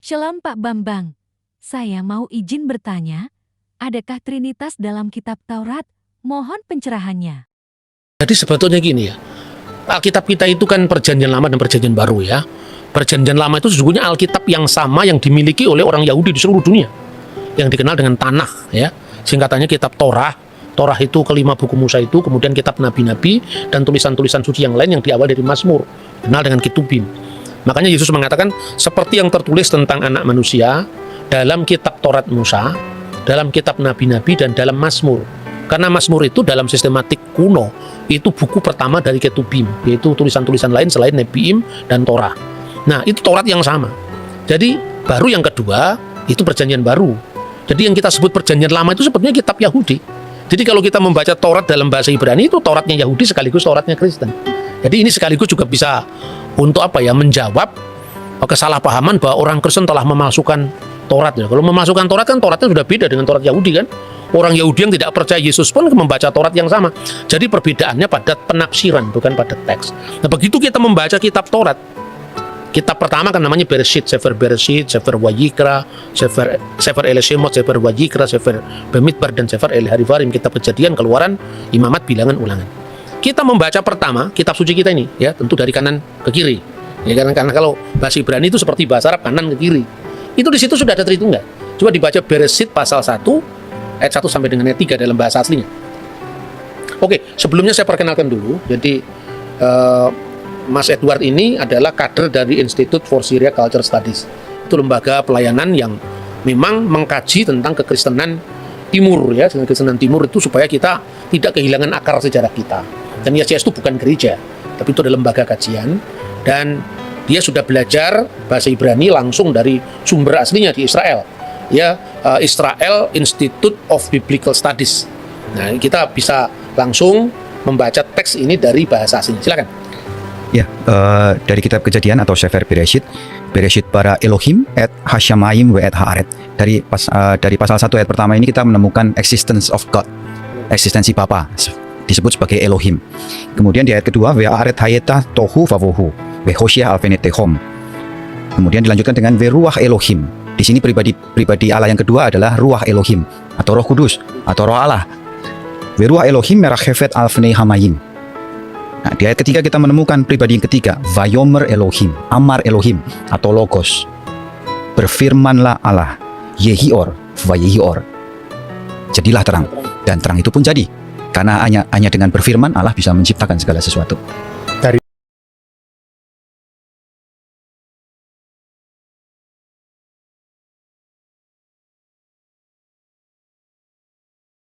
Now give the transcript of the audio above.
Shalom Pak Bambang, saya mau izin bertanya, adakah Trinitas dalam kitab Taurat? Mohon pencerahannya. Jadi sebetulnya gini ya, Alkitab kita itu kan perjanjian lama dan perjanjian baru ya. Perjanjian lama itu sesungguhnya Alkitab yang sama yang dimiliki oleh orang Yahudi di seluruh dunia, yang dikenal dengan Tanakh ya. Singkatannya kitab Torah. Torah itu kelima buku Musa itu, kemudian kitab nabi-nabi dan tulisan-tulisan suci yang lain yang diawali dari Mazmur, dikenal dengan Ketubim. Makanya Yesus mengatakan seperti yang tertulis tentang anak manusia dalam kitab Taurat Musa, dalam kitab nabi-nabi dan dalam Mazmur. Karena Mazmur itu dalam sistematik kuno itu buku pertama dari Ketubim, yaitu tulisan-tulisan lain selain Nebiim dan Torah. Nah, itu Taurat yang sama. Jadi baru yang kedua itu perjanjian baru. Jadi yang kita sebut perjanjian lama itu sebetulnya kitab Yahudi. Jadi kalau kita membaca Taurat dalam bahasa Ibrani itu Tauratnya Yahudi sekaligus Tauratnya Kristen. Jadi ini sekaligus juga bisa untuk menjawab kesalahpahaman bahwa orang Kristen telah memalsukan Taurat ya. Kalau memalsukan Taurat kan Tauratnya sudah beda dengan Taurat Yahudi kan. Orang Yahudi yang tidak percaya Yesus pun membaca Taurat yang sama. Jadi perbedaannya pada penafsiran bukan pada teks. Nah, begitu kita membaca kitab Taurat, kitab pertama kan namanya Bereshit, Sefer Bereshit, Sefer Wayikra, Sefer Elishemot, Sefer Wayikra, Sefer Bemidbar dan Sefer El-Harivarim, kitab Kejadian, Keluaran, Imamat, Bilangan, Ulangan. Kita membaca pertama kitab suci kita ini ya, tentu dari kanan ke kiri. Ya, karena kalau bahasa Ibrani itu seperti bahasa Arab kanan ke kiri. Itu di situ sudah ada Tritunggal. Coba dibaca Bereshit pasal 1 ayat 1 sampai dengan ayat 3 dalam bahasa aslinya. Oke, sebelumnya saya perkenalkan dulu. Jadi Mas Edward ini adalah kader dari Institute for Syria Culture Studies. Itu lembaga pelayanan yang memang mengkaji tentang kekristenan Timur ya, dengan kekristenan Timur itu supaya kita tidak kehilangan akar sejarah kita. Dan YCS itu bukan gereja, tapi itu adalah lembaga kajian dan dia sudah belajar bahasa Ibrani langsung dari sumber aslinya di Israel. Ya, Israel Institute of Biblical Studies. Nah, kita bisa langsung membaca teks ini dari bahasa aslinya. Silakan. Ya, dari kitab Kejadian atau Sefer Bereshit, Bereshit bara Elohim et Hashamayim ve et Haaret. Dari pasal 1 ayat pertama ini kita menemukan existence of God, eksistensi Bapa, disebut sebagai Elohim. Kemudian di ayat kedua, ve Haaret hayeta tohu vavohu, ve Hoshea alfenetehom. Kemudian dilanjutkan dengan ve ruach Elohim. Di sini pribadi Allah yang kedua adalah ruach Elohim atau Roh Kudus atau Roh Allah. Ve ruach Elohim merachefet alfnei hamayim. Nah, di ayat ketiga kita menemukan pribadi yang ketiga, Vayomer Elohim, Amar Elohim atau Logos. Berfirmanlah Allah, Yehior, Vayehior. Jadilah terang, dan terang itu pun jadi. Karena hanya dengan berfirman Allah bisa menciptakan segala sesuatu.